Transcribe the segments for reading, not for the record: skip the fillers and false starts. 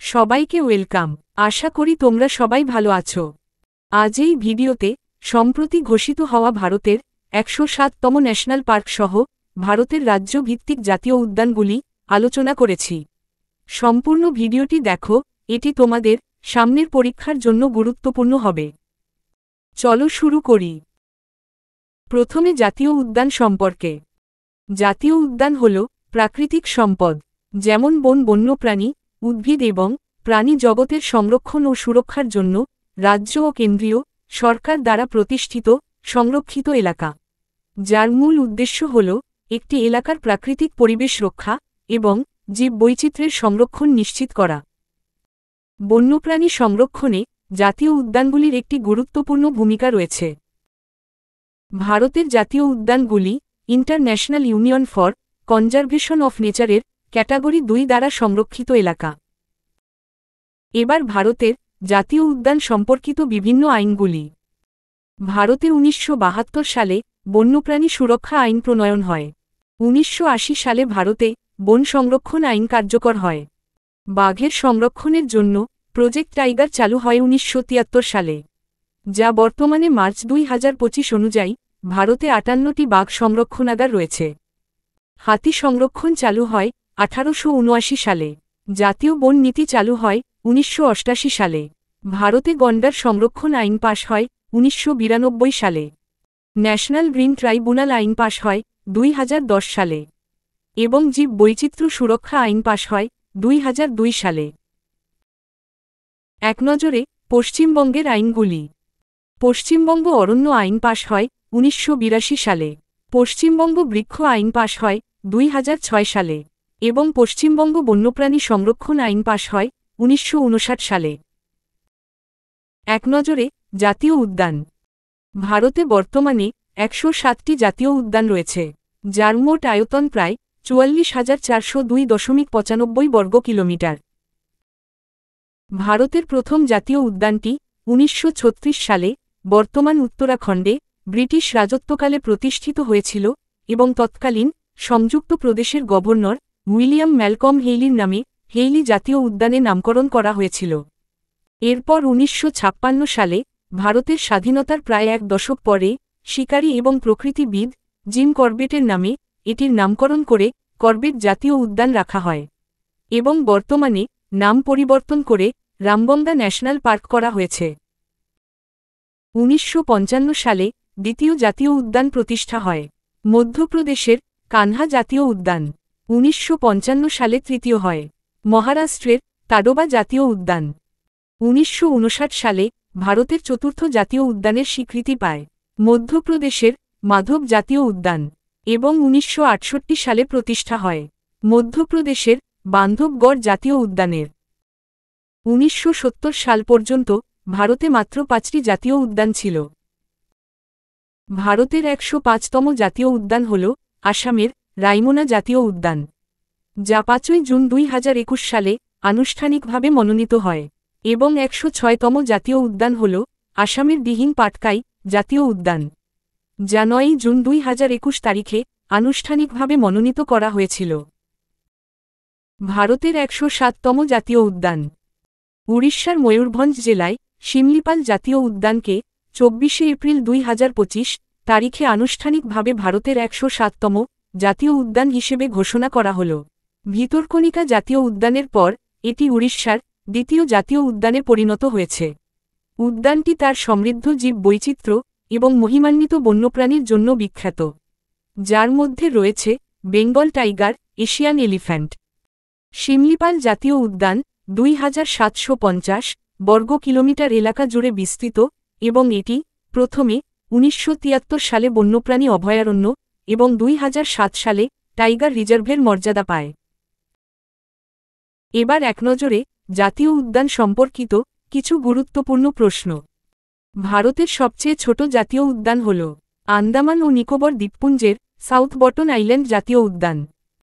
সবাইকে ওয়েলকাম। আশা করি তোমরা সবাই ভালো আছো। আজ এই ভিডিওতে সম্প্রতি ঘোষিত হওয়া ভারতের ১০৭তম ন্যাশনাল পার্ক সহ ভারতের রাজ্য ভিত্তিক জাতীয় উদ্যানগুলি আলোচনা করেছি। সম্পূর্ণ ভিডিওটি দেখো, এটি তোমাদের সামনের পরীক্ষার জন্য গুরুত্বপূর্ণ হবে। চলো শুরু করি। প্রথমে জাতীয় উদ্যান সম্পর্কে। জাতীয় উদ্যান হল প্রাকৃতিক সম্পদ, যেমন বন, বন্যপ্রাণী, উদ্ভিদ এবং প্রাণী জগতের সংরক্ষণ ও সুরক্ষার জন্য রাজ্য ও কেন্দ্রীয় সরকার দ্বারা প্রতিষ্ঠিত সংরক্ষিত এলাকা, যার মূল উদ্দেশ্য হল একটি এলাকার প্রাকৃতিক পরিবেশ রক্ষা এবং জীববৈচিত্র্যের সংরক্ষণ নিশ্চিত করা। বন্যপ্রাণী সংরক্ষণে জাতীয় উদ্যানগুলির একটি গুরুত্বপূর্ণ ভূমিকা রয়েছে। ভারতের জাতীয় উদ্যানগুলি international union for conservation of নেচারের ক্যাটাগরি ২ দ্বারা সংরক্ষিত এলাকা। এবার ভারতের জাতীয় উদ্যান সম্পর্কিত বিভিন্ন আইনগুলি। ভারতে ১৯৭২ সালে বন্যপ্রাণী সুরক্ষা আইন প্রণয়ন হয়। ১৯৮০ সালে ভারতে বন সংরক্ষণ আইন কার্যকর হয়। বাঘের সংরক্ষণের জন্য প্রজেক্ট টাইগার চালু হয় ১৯৭৩ সালে, যা বর্তমানে মার্চ ২০২৫ অনুযায়ী ভারতে ৫৮টি বাঘ সংরক্ষণাগার রয়েছে। হাতি সংরক্ষণ চালু হয় ১৮৭৯ সালে। জাতীয় বন নীতি চালু হয় ১৯৮৮ সালে। ভারতে গন্ডার সংরক্ষণ আইন পাশ হয় ১৯৯২ সালে। ন্যাশনাল গ্রিন ট্রাইব্যুনাল আইন পাশ হয় ২০১০ সালে এবং জীব বৈচিত্র্য সুরক্ষা আইন পাশ হয় ২০০২ সালে। এক নজরে পশ্চিমবঙ্গের আইনগুলি। পশ্চিমবঙ্গ অরণ্য আইন পাশ হয় ১৯৮২ সালে। পশ্চিমবঙ্গ বৃক্ষ আইন পাশ হয় ২০০৬ সালে এবং পশ্চিমবঙ্গ বন্যপ্রাণী সংরক্ষণ আইন পাশ হয় ১৯৫৯ সালে। এক নজরে জাতীয় উদ্যান। ভারতে বর্তমানে ১০৭টি জাতীয় উদ্যান রয়েছে, যার মোট আয়তন প্রায় ৪৪,৪০২.৯৫ বর্গ কিলোমিটার। ভারতের প্রথম জাতীয় উদ্যানটি ১৯৩৬ সালে বর্তমান উত্তরাখণ্ডে ব্রিটিশ রাজত্বকালে প্রতিষ্ঠিত হয়েছিল এবং তৎকালীন সংযুক্ত প্রদেশের গভর্নর উইলিয়াম ম্যালকম হেইলির নামে হেইলি জাতীয় উদ্যানে নামকরণ করা হয়েছিল। এরপর ১৯৫৬ সালে ভারতের স্বাধীনতার প্রায় এক দশক পরে শিকারী এবং প্রকৃতিবিদ জিম করবেটের নামে এটির নামকরণ করে করবেট জাতীয় উদ্যান রাখা হয় এবং বর্তমানে নাম পরিবর্তন করে রামবনগা ন্যাশনাল পার্ক করা হয়েছে। ১৯৫৫ সালে দ্বিতীয় জাতীয় উদ্যান প্রতিষ্ঠা হয়, মধ্যপ্রদেশের কানহা জাতীয় উদ্যান। ১৯৫৫ সালে তৃতীয় হয় মহারাষ্ট্রের তাডোবা জাতীয় উদ্যান। ১৯৫৯ সালে ভারতের চতুর্থ জাতীয় উদ্যানের স্বীকৃতি পায় মধ্যপ্রদেশের মাধব জাতীয় উদ্যান এবং ১৯৬৮ সালে প্রতিষ্ঠা হয় মধ্যপ্রদেশের বান্ধবগড় জাতীয় উদ্যানের। ১৯৭০ সাল পর্যন্ত ভারতে মাত্র ৫টি জাতীয় উদ্যান ছিল। ভারতের ১০৫তম জাতীয় উদ্যান হল আসামের রায়মনা জাতীয় উদ্যান, যা ৫ই জুন ২০২১ সালে আনুষ্ঠানিকভাবে মনোনীত হয় এবং ১০৬তম জাতীয় উদ্যান হল আসামের দিহিং পাটকাই জাতীয় উদ্যান, যা ৯ই জুন ২০২১ তারিখে আনুষ্ঠানিকভাবে মনোনীত করা হয়েছিল। ভারতের ১০৭তম জাতীয় উদ্যান। উড়িষ্যার ময়ূরভঞ্জ জেলায় শিমলিপাল জাতীয় উদ্যানকে ২৪শে এপ্রিল ২০২৫ তারিখে আনুষ্ঠানিকভাবে ভারতের ১০৭তম জাতীয় উদ্যান হিসেবে ঘোষণা করা হল। ভিতরকণিকা জাতীয় উদ্যানের পর এটি উড়িষ্যার দ্বিতীয় জাতীয় উদ্যানে পরিণত হয়েছে। উদ্যানটি তার সমৃদ্ধ জীব বৈচিত্র্য এবং মহিমান্বিত বন্যপ্রাণীর জন্য বিখ্যাত, যার মধ্যে রয়েছে Bengal tiger, Asian elephant. Similipal জাতীয় উদ্যান ২৭৫০ বর্গ কিলোমিটার এলাকা জুড়ে বিস্তৃত এবং এটি প্রথমে ১৯৭৩ সালে বন্যপ্রাণী অভয়ারণ্য এবং ২০০৭ সালে টাইগার রিজার্ভের মর্যাদা পায়। এবার এক নজরে জাতীয় উদ্যান সম্পর্কিত কিছু গুরুত্বপূর্ণ প্রশ্ন। ভারতের সবচেয়ে ছোট জাতীয় উদ্যান হল আন্দামান ও নিকোবর দ্বীপপুঞ্জের সাউথ বটন আইল্যান্ড জাতীয় উদ্যান।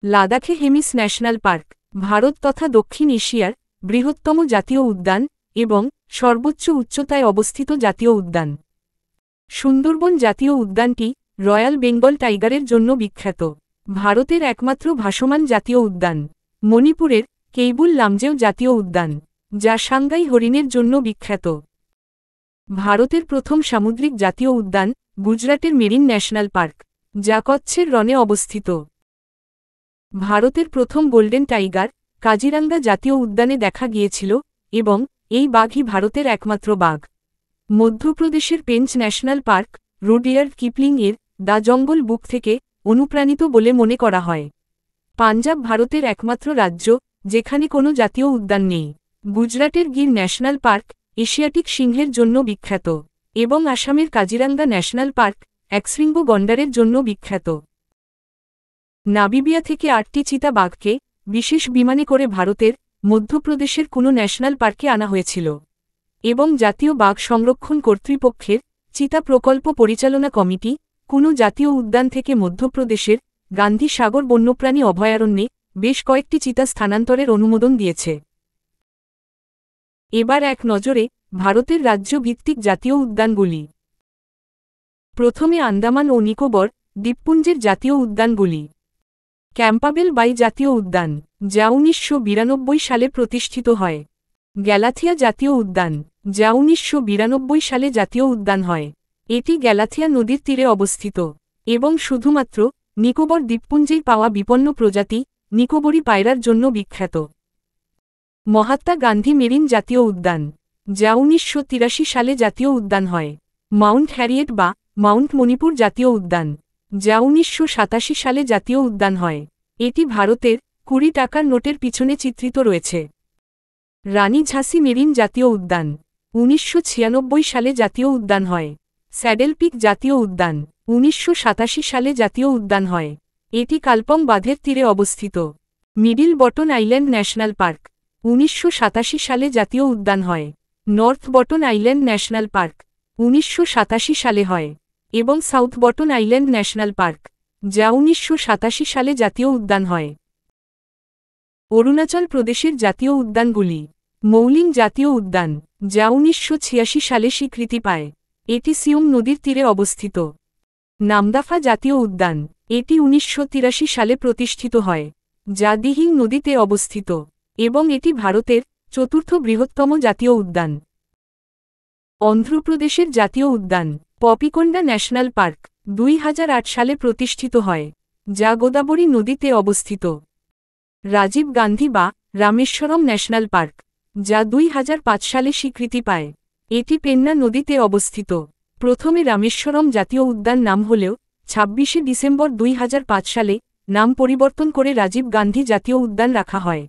লাদাখে হেমিস ন্যাশনাল পার্ক ভারত তথা দক্ষিণ এশিয়ার বৃহত্তম জাতীয় উদ্যান এবং সর্বোচ্চ উচ্চতায় অবস্থিত জাতীয় উদ্যান। সুন্দরবন জাতীয় উদ্যানটি রয়্যাল বেঙ্গল টাইগারের জন্য বিখ্যাত। ভারতের একমাত্র ভাসমান জাতীয় উদ্যান। মণিপুরের কেইবুল লামজেও জাতীয় উদ্যান। যা সাংগাই হরিণের জন্য বিখ্যাত। ভারতের প্রথম সামুদ্রিক জাতীয় উদ্যান গুজরাটের মেরিন ন্যাশনাল পার্ক, যা কচ্ছের রণে অবস্থিত। ভারতের প্রথম গোল্ডেন টাইগার কাজিরাঙ্গা জাতীয় উদ্যানে দেখা গিয়েছিল এবং এই বাঘই ভারতের একমাত্র বাঘ। মধ্যপ্রদেশের Pench national park Rudyard Kipling এর দ্য জঙ্গল বুক থেকে অনুপ্রাণিত বলে মনে করা হয়। পাঞ্জাব ভারতের একমাত্র রাজ্য যেখানে কোনো জাতীয় উদ্যান নেই। গুজরাটের গির ন্যাশনাল পার্ক এশিয়াটিক সিংহের জন্য বিখ্যাত এবং আসামের কাজিরাঙ্গা ন্যাশনাল পার্ক একশৃঙ্গ গন্ডারের জন্য বিখ্যাত। নামিবিয়া থেকে 8টি চিতা বাঘকে বিশেষ বিমানে করে ভারতের মধ্যপ্রদেশের কোনো ন্যাশনাল পার্কে আনা হয়েছিল এবং জাতীয় বাঘ সংরক্ষণ কর্তৃপক্ষের চিতা প্রকল্প পরিচালনা কমিটি কোনো জাতীয় উদ্যান থেকে মধ্যপ্রদেশের গান্ধী সাগর বন্যপ্রাণী অভয়ারণ্যে বেশ কয়েকটি চিতা স্থানান্তরের অনুমোদন দিয়েছে। এবার এক নজরে ভারতের রাজ্যভিত্তিক জাতীয় উদ্যানগুলি। প্রথমে আন্দামান ও নিকোবর দ্বীপপুঞ্জের জাতীয় উদ্যানগুলি। ক্যাম্পাবেল বাই জাতীয় উদ্যান, যা 1992 সালে প্রতিষ্ঠিত হয়। গ্যালাথিয়া জাতীয় উদ্যান, যা 1992 সালে জাতীয় উদ্যান হয়। এটি গ্যালাথিয়া নদীর তীরে অবস্থিত এবং শুধুমাত্র নিকোবর দ্বীপপুঞ্জেই পাওয়া বিপন্ন প্রজাতি নিকোবরি পায়রার জন্য বিখ্যাত। মহাত্মা গান্ধী মেরিন জাতীয় উদ্যান, যা 1983 সালে জাতীয় উদ্যান হয়। মাউন্ট হ্যারিয়েট বা মাউন্ট মণিপুর জাতীয় উদ্যান, যা 1987 সালে জাতীয় উদ্যান হয়। এটি ভারতের 20 টাকার নোটের পিছনে চিত্রিত রয়েছে। রানী ঝাঁসি মেরিন জাতীয় উদ্যান, 1996 সালে জাতীয় উদ্যান হয়। স্যাডেল পিক জাতীয় উদ্যান, 1987 সালে জাতীয় উদ্যান হয়। এটি কালপং বাঁধের তীরে অবস্থিত। Middle button island national park, 1987 সালে জাতীয় উদ্যান হয়। North button island national park, 1987 সালে হয় এবং south button island national park, যা 1987 সালে জাতীয় উদ্যান হয়। অরুণাচল প্রদেশের জাতীয় উদ্যানগুলি। মৌলিং জাতীয় উদ্যান, যা 1986 সালে স্বীকৃতি পায়। এটি সিয়ম নদীর তীরে অবস্থিত। নামদাফা জাতীয় উদ্যান, এটি 1983 সালে প্রতিষ্ঠিত হয়, যা দিহিং নদীতে অবস্থিত এবং এটি ভারতের 4র্থ বৃহত্তম জাতীয় উদ্যান। অন্ধ্রপ্রদেশের জাতীয় উদ্যান পপিকোন্ডা ন্যাশনাল পার্ক 2008 সালে প্রতিষ্ঠিত হয়, যা গোদাবরী নদীতে অবস্থিত। রাজীব গান্ধী বা রামেশ্বরম ন্যাশনাল পার্ক, যা 2005 সালে স্বীকৃতি পায়। এটি পেন্না নদীতে অবস্থিত। প্রথমে রামেশ্বরম জাতীয় উদ্যান নাম হলেও 26শে ডিসেম্বর 2005 সালে নাম পরিবর্তন করে রাজীব গান্ধী জাতীয় উদ্যান রাখা হয়।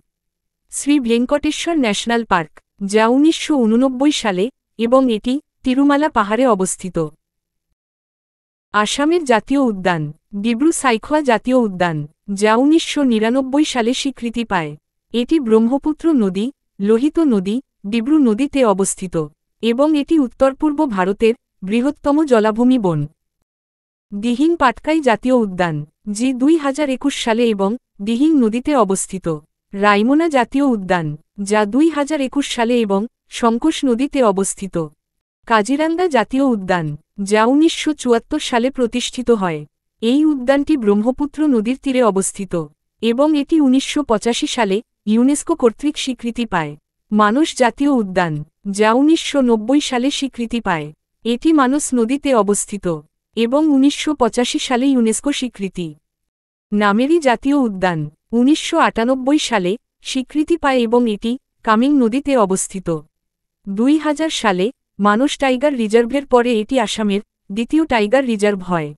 শ্রী ভেঙ্কটেশ্বর ন্যাশনাল পার্ক, যা 1989 সালে এবং এটি তিরুমালা পাহাড়ে অবস্থিত। আসামের জাতীয় উদ্যান ডিব্রু-সাইখোয়া জাতীয় উদ্যান, যা 1999 সালে স্বীকৃতি পায়। এটি ব্রহ্মপুত্র নদী, লোহিত নদী, ডিব্রু নদীতে অবস্থিত এবং এটি উত্তর-পূর্ব ভারতের বৃহত্তম জলাভূমি বন। দিহিং পাটকাই জাতীয় উদ্যান, যি 2021 সালে এবং দিহিং নদীতে অবস্থিত। রাইমোনা জাতীয় উদ্যান, যা 2021 সালে এবং সংকোশ নদীতে অবস্থিত। কাজিরাঙ্গা জাতীয় উদ্যান, যা 1974 সালে প্রতিষ্ঠিত হয়। এই উদ্যানটি ব্রহ্মপুত্র নদীর তীরে অবস্থিত এবং এটি 1985 সালে ইউনেস্কো কর্তৃক স্বীকৃতি পায়। মানস জাতীয় উদ্যান, যা 1990 সালে স্বীকৃতি পায়। এটি মানস নদীতে অবস্থিত এবং 1985 সালে ইউনেস্কো স্বীকৃতি। নামেরি জাতীয় উদ্যান 1998 সালে স্বীকৃতি পায় এবং এটি কামেং নদীতে অবস্থিত। 2000 সালে মানস টাইগার রিজার্ভের পরে এটি আসামের দ্বিতীয় টাইগার রিজার্ভ হয়।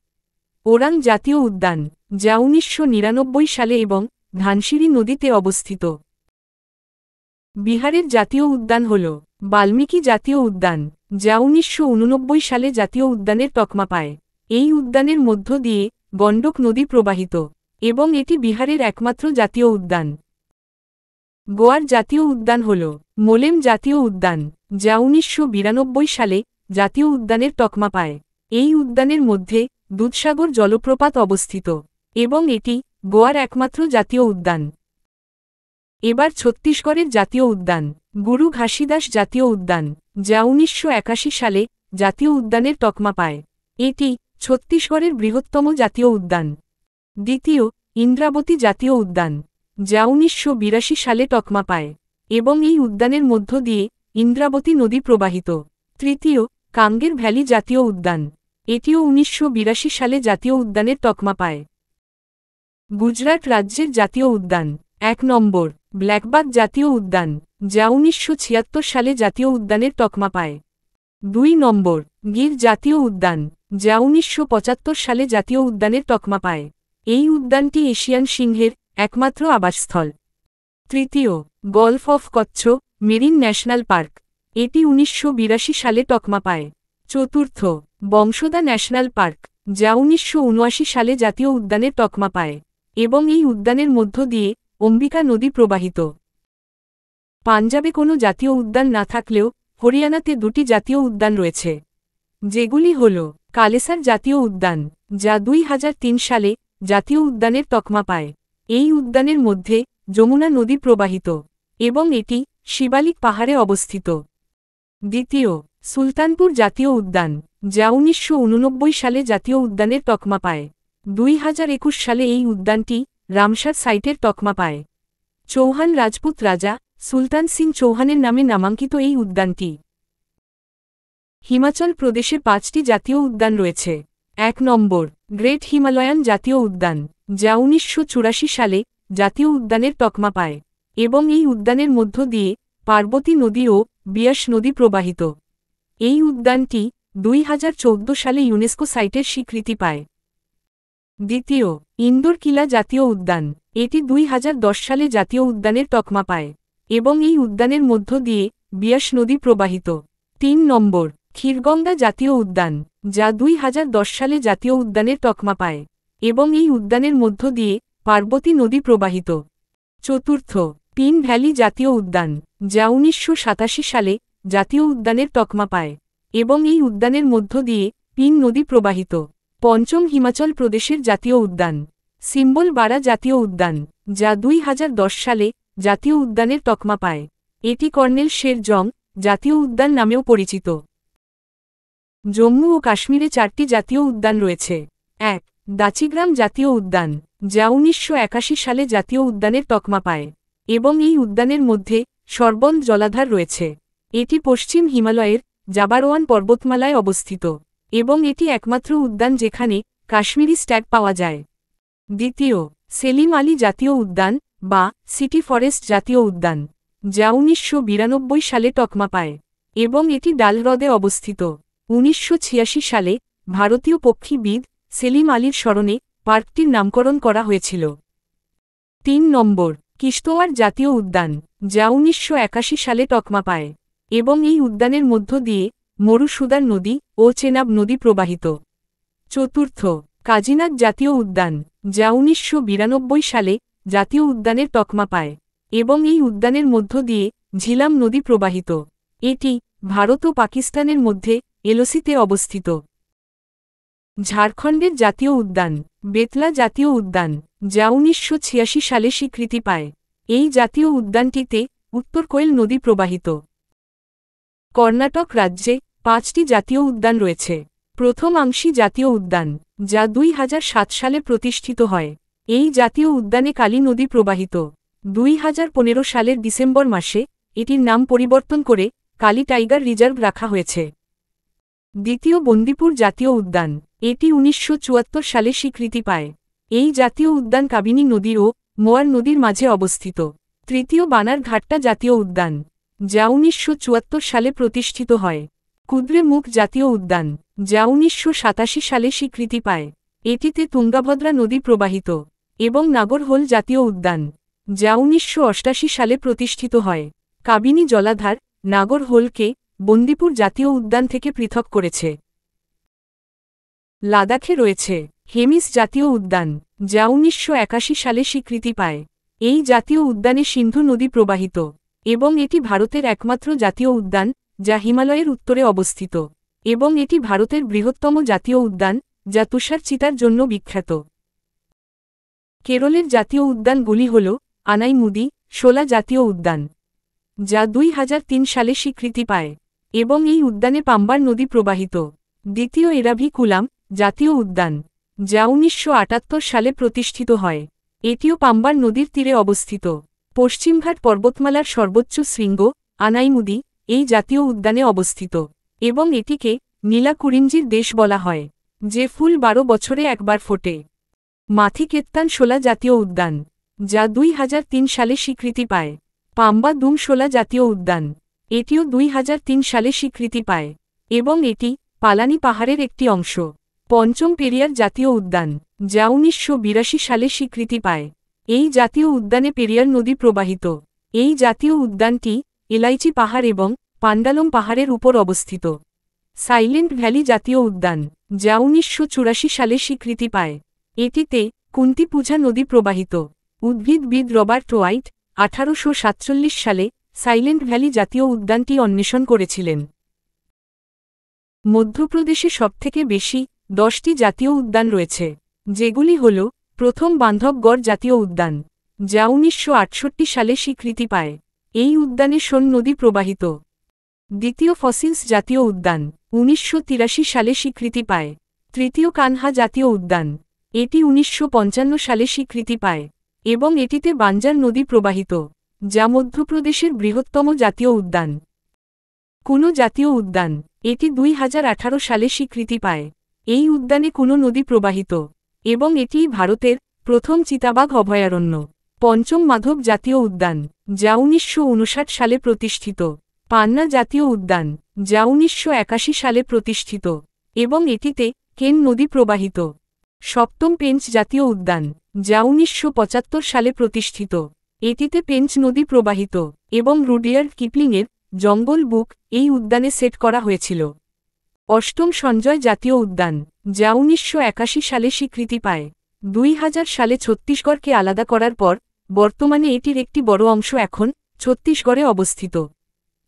ওরাং জাতীয় উদ্যান, যা 1999 সালে এবং ধানসিরি নদীতে অবস্থিত। বিহারের জাতীয় উদ্যান হল বাল্মীকি জাতীয় উদ্যান, যা 1989 সালে জাতীয় উদ্যানের তকমা পায়। এই উদ্যানের মধ্য দিয়ে গণ্ডক নদী প্রবাহিত এবং এটি বিহারের একমাত্র জাতীয় উদ্যান। গোয়ার জাতীয় উদ্যান হল মোলেম জাতীয় উদ্যান, যা 1992 সালে জাতীয় উদ্যানের তকমা পায়। এই উদ্যানের মধ্যে দুধসাগর জলপ্রপাত অবস্থিত এবং এটি গোয়ার একমাত্র জাতীয় উদ্যান। এবার ছত্তিশগড়ের জাতীয় উদ্যান গুরু ঘাসিদাস জাতীয় উদ্যান, যা 1981 সালে জাতীয় উদ্যানের তকমা পায়। এটি ছত্তিশগড়ের বৃহত্তম জাতীয় উদ্যান। দ্বিতীয় ইন্দ্রাবতী জাতীয় উদ্যান, যা 1982 সালে তকমা পায়। এবং এই উদ্যানের মধ্য দিয়ে ইন্দ্রাবতী নদী প্রবাহিত। তৃতীয়, কাঙ্গের ভ্যালি জাতীয় উদ্যান। এটিও 1982 সালে জাতীয় উদ্যানের তকমা পায়। গুজরাট রাজ্যের জাতীয় উদ্যান। 1 নম্বর, ব্ল্যাকবাক জাতীয় উদ্যান, যা 1976 সালে জাতীয় উদ্যানের তকমা পায়। 2 নম্বর, গির জাতীয় উদ্যান, যা 1975 সালে জাতীয় উদ্যানের তকমা পায়। এই উদ্যানটি এশিয়ান সিংহের একমাত্র আবাসস্থল। তৃতীয়, golf of Kutch marine national park. এটি 1982 সালে তকমা পায়। চতুর্থ, বংশদা ন্যাশনাল পার্ক, যা 1979 সালে জাতীয় উদ্যানের তকমা পায় এবং এই উদ্যানের মধ্য দিয়ে অম্বিকা নদী প্রবাহিত। পাঞ্জাবে কোনো জাতীয় উদ্যান না থাকলেও হরিয়ানাতে 2টি জাতীয় উদ্যান রয়েছে, যেগুলি হল কালেসার জাতীয় উদ্যান, যা 2003 সালে জাতীয় উদ্যানের তকমা পায়। এই উদ্যানের মধ্যে যমুনা নদী প্রবাহিত এবং এটি শিবালিক পাহাড়ে অবস্থিত। দ্বিতীয়, সুলতানপুর জাতীয় উদ্যান, যা 1989 সালে জাতীয় উদ্যানের তকমা পায়। 2021 সালে এই উদ্যানটি রামসার সাইটের তকমা পায়। চৌহান রাজপুত রাজা সুলতান সিং চৌহানের নামে নামাঙ্কিত এই উদ্যানটি। হিমাচল প্রদেশে 5টি জাতীয় উদ্যান রয়েছে। 1 নম্বর, গ্রেট হিমালয়ান জাতীয় উদ্যান, যা 1984 সালে জাতীয় উদ্যানের তকমা পায় এবং এই উদ্যানের মধ্য দিয়ে পার্বতী নদী ও বিয়াস নদী প্রবাহিত। এই উদ্যানটি 2014 সালে ইউনেস্কো সাইটের স্বীকৃতি পায়। দ্বিতীয়, ইন্দোর কিলা জাতীয় উদ্যান, এটি 2010 সালে জাতীয় উদ্যানের তকমা পায় এবং এই উদ্যানের মধ্য দিয়ে বিয়াস নদী প্রবাহিত। 3 নম্বর, ক্ষীরগঙ্গা জাতীয় উদ্যান, যা 2010 সালে জাতীয় উদ্যানের তকমা পায় এবং এই উদ্যানের মধ্য দিয়ে পার্বতী নদী প্রবাহিত। চতুর্থ, পিন ভ্যালি জাতীয় উদ্যান, যা 1987 সালে জাতীয় উদ্যানের তকমা পায় এবং এই উদ্যানের মধ্য দিয়ে পিন নদী প্রবাহিত। পঞ্চম, হিমাচল প্রদেশের জাতীয় উদ্যান, সিম্বল বারা জাতীয় উদ্যান, যা 2010 সালে জাতীয় উদ্যানের তকমা পায়। এটি কর্নেল শের জং জাতীয় উদ্যান নামেও পরিচিত। জম্মু ও কাশ্মীরে 4টি জাতীয় উদ্যান রয়েছে। 1, দাচিগ্রাম জাতীয় উদ্যান, যা 1981 সালে জাতীয় উদ্যানের তকমা পায় এবং এই উদ্যানের মধ্যে সরবন্দ জলাধার রয়েছে। এটি পশ্চিম হিমালয়ের জাবারোয়ান পর্বতমালায় অবস্থিত এবং এটি একমাত্র উদ্যান যেখানে কাশ্মীরি স্ট্যাগ পাওয়া যায়। দ্বিতীয়, সেলিম আলী জাতীয় উদ্যান বা সিটি ফরেস্ট জাতীয় উদ্যান, যা 1992 সালে তকমা পায় এবং এটি ডাল হ্রদে অবস্থিত। 1986 সালে ভারতীয় পক্ষীবিদ সেলিম আলীর স্মরণে পার্কটির নামকরণ করা হয়েছিল। 3 নম্বর, কিশ্তওয়ার জাতীয় উদ্যান, যা 1981 সালে তকমা পায় এবং এই উদ্যানের মধ্য দিয়ে মরুসুদার নদী ও চেনাব নদী প্রবাহিত। চতুর্থ, কাজিনাথ জাতীয় উদ্যান, যা 1992 সালে জাতীয় উদ্যানের তকমা পায় এবং এই উদ্যানের মধ্য দিয়ে ঝিলাম নদী প্রবাহিত। এটি ভারত ও পাকিস্তানের মধ্যে এলওসিতে অবস্থিত। ঝাড়খণ্ডের জাতীয় উদ্যান, বেতলা জাতীয় উদ্যান, যা 1986 সালে স্বীকৃতি পায়। এই জাতীয় উদ্যানটিতে উত্তর কোয়েল নদী প্রবাহিত। কর্ণাটক রাজ্যে 5টি জাতীয় উদ্যান রয়েছে। প্রথম আংশি জাতীয় উদ্যান, যা 2007 সালে প্রতিষ্ঠিত হয়। এই জাতীয় উদ্যানে কালী নদী প্রবাহিত। 2015 সালের ডিসেম্বর মাসে এটির নাম পরিবর্তন করে কালী টাইগার রিজার্ভ রাখা হয়েছে। দ্বিতীয়, বন্দিপুর জাতীয় উদ্যান, এটি 1974 সালে স্বীকৃতি পায়। এই জাতীয় উদ্যান কাবিনী নদী ও মোয়ার নদীর মাঝে অবস্থিত। তৃতীয়, বানারঘাটটা জাতীয় উদ্যান, যা 1974 সালে প্রতিষ্ঠিত হয়। কুদ্রেমুখ জাতীয় উদ্যান, যা 1987 সালে স্বীকৃতি পায়। এটিতে তুঙ্গাভদ্রা নদী প্রবাহিত। এবং নাগরহোল জাতীয় উদ্যান, যা 1988 সালে প্রতিষ্ঠিত হয়। কাবিনী জলাধার নাগরহোলকে বন্দিপুর জাতীয় উদ্যান থেকে পৃথক করেছে। লাদাখে রয়েছে হেমিস জাতীয় উদ্যান, যা 1981 সালে স্বীকৃতি পায়। এই জাতীয় উদ্যানে সিন্ধু নদী প্রবাহিত এবং এটি ভারতের একমাত্র জাতীয় উদ্যান যা হিমালয়ের উত্তরে অবস্থিত এবং এটি ভারতের বৃহত্তম জাতীয় উদ্যান যা তুষার চিতার জন্য বিখ্যাত। কেরলের জাতীয় উদ্যানগুলি হল আনাইমুদি শোলা জাতীয় উদ্যান, যা 2003 সালে স্বীকৃতি পায় এবং এই উদ্যানে পাম্বার নদী প্রবাহিত। দ্বিতীয়, এরাভিকুলাম জাতীয় উদ্যান, যা 1978 সালে প্রতিষ্ঠিত হয়। এটিও পাম্বার নদীর তীরে অবস্থিত পশ্চিমঘাট পর্বতমালার সর্বোচ্চ শৃঙ্গ আনাইমুদি এই জাতীয় উদ্যানে অবস্থিত এবং এটিকে নীলাকুরিঞ্জির দেশ বলা হয়, যে ফুল 12 বছরে একবার ফোটে। মাথিকেত্তান শোলা জাতীয় উদ্যান, যা 2003 সালে স্বীকৃতি পায়। পাম্বা দুম শোলা জাতীয় উদ্যান, এটিও 2003 সালে স্বীকৃতি পায় এবং এটি পালানি পাহাড়ের একটি অংশ। পঞ্চম পেরিয়ার জাতীয় উদ্যান, যা 1982 সালে স্বীকৃতি পায়। এই জাতীয় উদ্যানে পেরিয়ার নদী প্রবাহিত। এই জাতীয় উদ্যানটি এলাইচি পাহাড় এবং পান্ডালম পাহাড়ের উপর অবস্থিত। সাইলেন্ট ভ্যালি জাতীয় উদ্যান, যা 1984 সালে স্বীকৃতি পায়। এটিতে কুন্তিপুঝা নদী প্রবাহিত। উদ্ভিদবিদ রবার্ট হোয়াইট 1847 সালে সাইলেন্ট ভ্যালি জাতীয় উদ্যানটি অন্বেষণ করেছিলেন। মধ্যপ্রদেশে সবথেকে বেশি 10টি জাতীয় উদ্যান রয়েছে, যেগুলি হল: প্রথম বান্ধবগড় জাতীয় উদ্যান, যা 1968 সালে স্বীকৃতি পায়। এই উদ্যানে সোন নদী প্রবাহিত। দ্বিতীয় ফসিলস জাতীয় উদ্যান, 1983 সালে স্বীকৃতি পায়। তৃতীয় কানহা জাতীয় উদ্যান, এটি 1955 সালে স্বীকৃতি পায় এবং এটিতে বাঞ্জার নদী প্রবাহিত, যা মধ্যপ্রদেশের বৃহত্তম জাতীয় উদ্যান। কুনো জাতীয় উদ্যান, এটি 2018 সালে স্বীকৃতি পায়। এই উদ্যানে কুনো নদী প্রবাহিত এবং এটিই ভারতের প্রথম চিতাবাঘ অভয়ারণ্য। পঞ্চম মাধব জাতীয় উদ্যান, যা 1959 সালে প্রতিষ্ঠিত। পান্না জাতীয় উদ্যান, যা 1981 সালে প্রতিষ্ঠিত এবং এটিতে কেন নদী প্রবাহিত। সপ্তম পেঞ্চ জাতীয় উদ্যান, যা 1975 সালে প্রতিষ্ঠিত। এটিতে পেঞ্চ নদী প্রবাহিত এবং রুডিয়ার্ড কিপলিংয়ের জঙ্গল বুক এই উদ্যানে সেট করা হয়েছিল। অষ্টম সঞ্জয় জাতীয় উদ্যান, যা 1981 সালে স্বীকৃতি পায়। 2000 সালে ছত্তিশগড়কে আলাদা করার পর বর্তমানে এটির একটি বড় অংশ এখন ছত্তিশগড়ে অবস্থিত,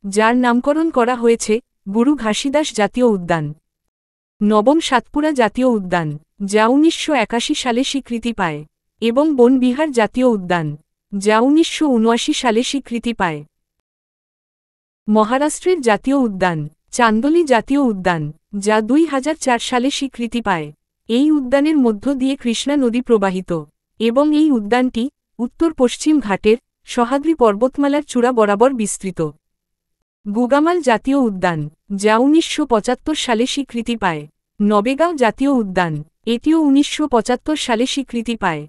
যার নামকরণ করা হয়েছে গুরু ঘাসিদাস জাতীয় উদ্যান। নবম সাতপুরা জাতীয় উদ্যান, যা 1981 সালে স্বীকৃতি পায় এবং বনবিহার জাতীয় উদ্যান, যা 1979 সালে স্বীকৃতি পায়। মহারাষ্ট্রের জাতীয় উদ্যান, চান্দোলি জাতীয় উদ্যান, যা 2004 সালে স্বীকৃতি পায়। এই উদ্যানের মধ্য দিয়ে কৃষ্ণা নদী প্রবাহিত এবং এই উদ্যানটি উত্তর পশ্চিম ঘাটের সহ্যাদ্রি পর্বতমালার চূড়া বরাবর বিস্তৃত। গুগামাল জাতীয় উদ্যান, যা 1975 সালে স্বীকৃতি পায়। নবেগাঁও জাতীয় উদ্যান, এটিও 1975 সালে স্বীকৃতি পায়।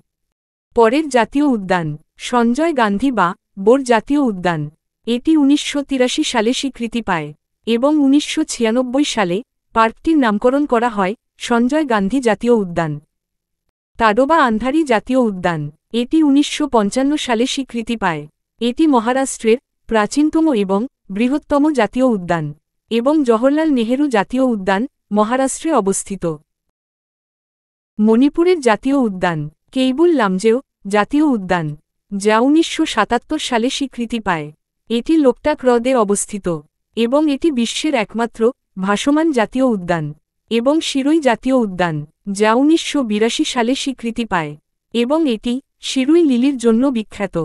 পরের জাতীয় উদ্যান সঞ্জয় গান্ধী বা বোর জাতীয় উদ্যান, এটি 1983 সালে স্বীকৃতি পায় এবং 1996 সালে পার্কটির নামকরণ করা হয় সঞ্জয় গান্ধী জাতীয় উদ্যান। তাডোবা আন্ধারি জাতীয় উদ্যান, এটি 1955 সালে স্বীকৃতি পায়। এটি মহারাষ্ট্রের প্রাচীনতম এবং বৃহত্তম জাতীয় উদ্যান এবং জওহরলাল নেহেরু জাতীয় উদ্যান মহারাষ্ট্রে অবস্থিত। মণিপুরের জাতীয় উদ্যান কেইবুল লামজেও জাতীয় উদ্যান, যা 1977 সালে স্বীকৃতি পায়। এটি লোকটাক হ্রদে অবস্থিত এবং এটি বিশ্বের একমাত্র ভাসমান জাতীয় উদ্যান। এবং শিরুই জাতীয় উদ্যান, যা 1982 সালে স্বীকৃতি পায় এবং এটি শিরুই লিলির জন্য বিখ্যাত।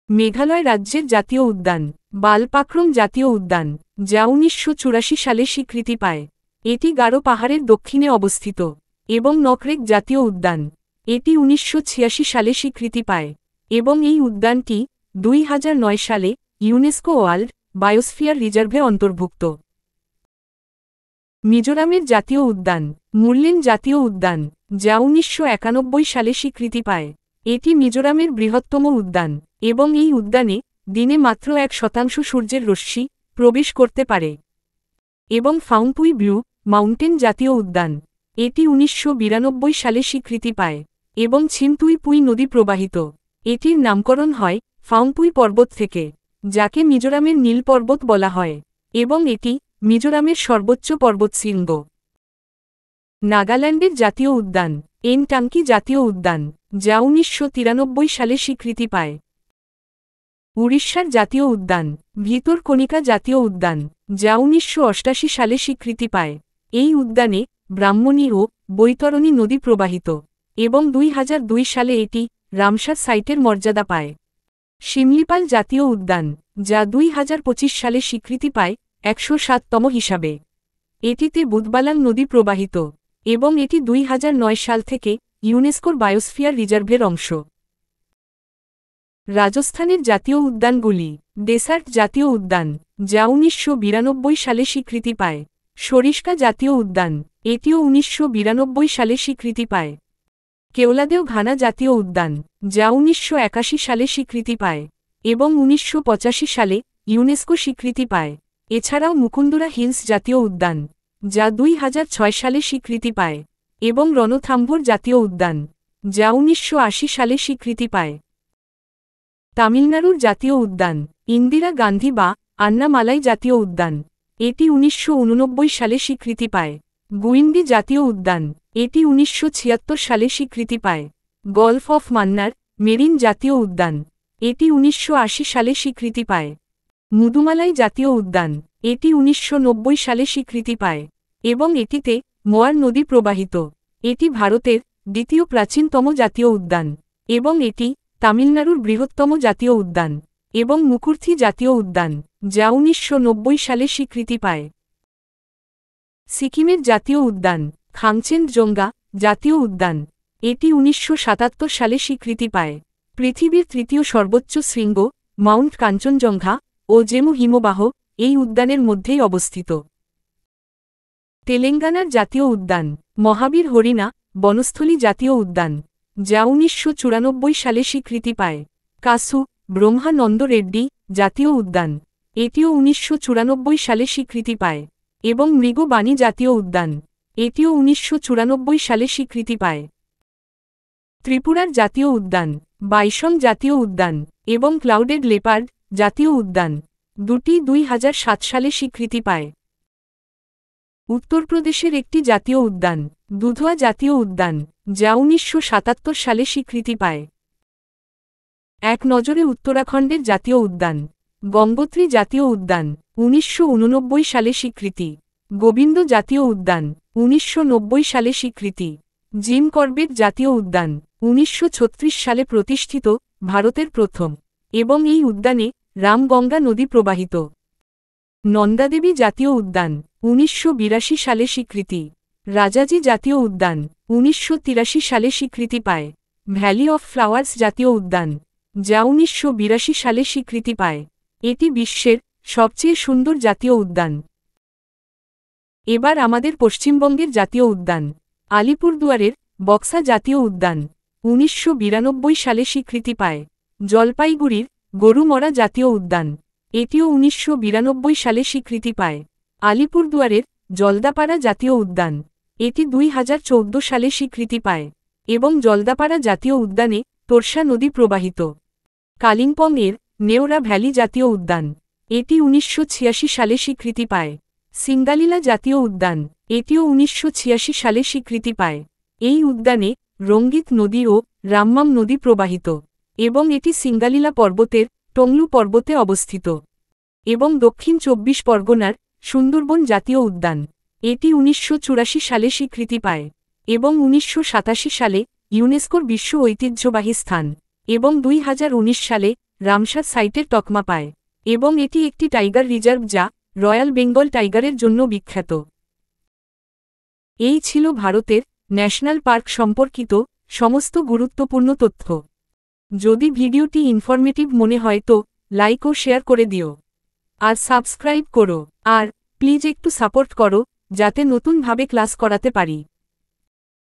মেঘালয় রাজ্যের জাতীয় উদ্যান বালপাক্রম জাতীয় উদ্যান, যা 1984 সালে স্বীকৃতি পায়। এটি গারো পাহাড়ের দক্ষিণে অবস্থিত এবং নকরেক জাতীয় উদ্যান, এটি 1986 সালে স্বীকৃতি পায় এবং এই উদ্যানটি 2009 সালে ইউনেস্কো ওয়ার্ল্ড বায়োস্ফিয়ার রিজার্ভে অন্তর্ভুক্ত। মিজোরামের জাতীয় উদ্যান মুরলেন জাতীয় উদ্যান, যা 1991 সালে স্বীকৃতি পায়। এটি মিজোরামের বৃহত্তম উদ্যান এবং এই উদ্যানে দিনে মাত্র 1% সূর্যের রশ্মি প্রবেশ করতে পারে। এবং ফাউংপুই ব্লু মাউন্টেন জাতীয় উদ্যান, এটি 1992 সালে স্বীকৃতি পায় এবং ছিমতুই পুই নদী প্রবাহিত। এটির নামকরণ হয় ফাউংপুই পর্বত থেকে, যাকে মিজোরামের নীল পর্বত বলা হয় এবং এটি মিজোরামের সর্বোচ্চ পর্বতশৃঙ্গ। নাগাল্যান্ডের জাতীয় উদ্যান এনটাঙ্কি জাতীয় উদ্যান, যা 1993 সালে স্বীকৃতি পায়। উড়িষ্যার জাতীয় উদ্যান ভিতরকণিকা জাতীয় উদ্যান, যা 1988 সালে স্বীকৃতি পায়। এই উদ্যানে ব্রাহ্মণী ও বৈতরণী নদী প্রবাহিত এবং 2002 সালে এটি রামসার সাইটের মর্যাদা পায়। শিমলিপাল জাতীয় উদ্যান, যা 2025 সালে স্বীকৃতি পায় 107তম হিসাবে। এটিতে বুদবালাং নদী প্রবাহিত এবং এটি 2009 সাল থেকে ইউনেস্কোর বায়োস্ফিয়ার রিজার্ভের অংশ। রাজস্থানের জাতীয় উদ্যানগুলি। ডেসার্ট জাতীয় উদ্যান, যা 1992 সালে স্বীকৃতি পায়। সরিস্কা জাতীয় উদ্যান, এটিও 1992 সালে স্বীকৃতি পায়। কেওলাদেও ঘানা জাতীয় উদ্যান, যা 1981 সালে স্বীকৃতি পায় এবং 1985 সালে ইউনেস্কো স্বীকৃতি পায়। এছাড়াও মুকুন্দুরা হিলস জাতীয় উদ্যান, যা 2006 সালে স্বীকৃতি পায় এবং রণথাম্ভোর জাতীয় উদ্যান, যা 1980 সালে স্বীকৃতি পায়। তামিলনাড়ুর জাতীয় উদ্যান, ইন্দিরা গান্ধী বা আন্নামালাই জাতীয় উদ্যান, এটি 1989 সালে স্বীকৃতি পায়। গুইন্ডি জাতীয় উদ্যান, এটি 1976 সালে স্বীকৃতি পায়। গলফ অফ মান্নার মেরিন জাতীয় উদ্যান, এটি 1980 সালে স্বীকৃতি পায়। মুদুমালাই জাতীয় উদ্যান, এটি 1990 সালে স্বীকৃতি পায় এবং এটিতে মোয়ার নদী প্রবাহিত। এটি ভারতের দ্বিতীয় প্রাচীনতম জাতীয় উদ্যান এবং এটি তামিলনাড়ুর বৃহত্তম জাতীয় উদ্যান এবং মুকুর্থি জাতীয় উদ্যান, যা 1990 সালে স্বীকৃতি পায়। সিকিমের জাতীয় উদ্যান, খাংচেনজঙ্গা জাতীয় উদ্যান, এটি 1977 সালে স্বীকৃতি পায়। পৃথিবীর তৃতীয় সর্বোচ্চ শৃঙ্গ মাউন্ট কাঞ্চনজঙ্ঘা ও জেমু হিমবাহ এই উদ্যানের মধ্যেই অবস্থিত। তেলেঙ্গানার জাতীয় উদ্যান, মহাবীর হরিণা বনস্থলী জাতীয় উদ্যান, যা 1994 সালে স্বীকৃতি পায়। কাসু ব্রহ্মানন্দ রেড্ডি জাতীয় উদ্যান, এটিও 1994 সালে স্বীকৃতি পায় এবং মৃগবাণী জাতীয় উদ্যান, এটিও 1994 সালে স্বীকৃতি পায়। ত্রিপুরার জাতীয় উদ্যান, বাইসং জাতীয় উদ্যান এবং ক্লাউডেড লেপার্ড জাতীয় উদ্যান, দুটি 2007 সালে স্বীকৃতি পায়। উত্তরপ্রদেশের একটি জাতীয় উদ্যান, দুধওয়া জাতীয় উদ্যান, যা 1977 সালে স্বীকৃতি পায়। এক নজরে উত্তরাখণ্ডের জাতীয় উদ্যান, গঙ্গোত্রী জাতীয় উদ্যান, 1989 সালে স্বীকৃতি। গোবিন্দ জাতীয় উদ্যান, 1990 সালে স্বীকৃতি। জিম করবেট জাতীয় উদ্যান, 1936 সালে প্রতিষ্ঠিত, ভারতের প্রথম এবং এই উদ্যানে রামগঙ্গা নদী প্রবাহিত। নন্দাদেবী জাতীয় উদ্যান, 1982 সালে স্বীকৃতি। রাজাজি জাতীয় উদ্যান, 1983 সালে স্বীকৃতি পায়। ভ্যালি অফ ফ্লাওয়ার্স জাতীয় উদ্যান, যা 1982 সালে স্বীকৃতি পায়। এটি বিশ্বের সবচেয়ে সুন্দর জাতীয় উদ্যান। এবার আমাদের পশ্চিমবঙ্গের জাতীয় উদ্যান, আলিপুরদুয়ারের বক্সা জাতীয় উদ্যান, 1992 সালে স্বীকৃতি পায়। জলপাইগুড়ির গরুমরা জাতীয় উদ্যান, এটিও 1992 সালে স্বীকৃতি পায়। আলিপুরদুয়ারের জলদাপাড়া জাতীয় উদ্যান, এটি 2014 সালে স্বীকৃতি পায় এবং জলদাপাড়া জাতীয় উদ্যানে তোরসা নদী প্রবাহিত। কালিম্পংয়ের নেওরা ভ্যালি জাতীয় উদ্যান, এটি 1986 সালে স্বীকৃতি পায়। সিঙ্গালিলা জাতীয় উদ্যান, এটিও 1986 সালে স্বীকৃতি পায়। এই উদ্যানে রঙ্গিত নদী ও রাম্মাম নদী প্রবাহিত এবং এটি সিঙ্গালিলা পর্বতের টংলু পর্বতে অবস্থিত। এবং দক্ষিণ 24 পরগনার সুন্দরবন জাতীয় উদ্যান, এটি 1984 সালে স্বীকৃতি পায় এবং 1987 সালে ইউনেস্কোর বিশ্ব ঐতিহ্যবাহী স্থান এবং 2019 সালে রামসার সাইটের তকমা পায় এবং এটি একটি টাইগার রিজার্ভ যা রয়্যাল বেঙ্গল টাইগারের জন্য বিখ্যাত। এই ছিল ভারতের ন্যাশনাল পার্ক সম্পর্কিত সমস্ত গুরুত্বপূর্ণ তথ্য। যদি ভিডিওটি ইনফরমেটিভ মনে হয় তো লাইক ও শেয়ার করে দিও আর সাবস্ক্রাইব করো আর প্লিজ একটু সাপোর্ট করো যাতে নতুনভাবে ক্লাস করাতে পারি।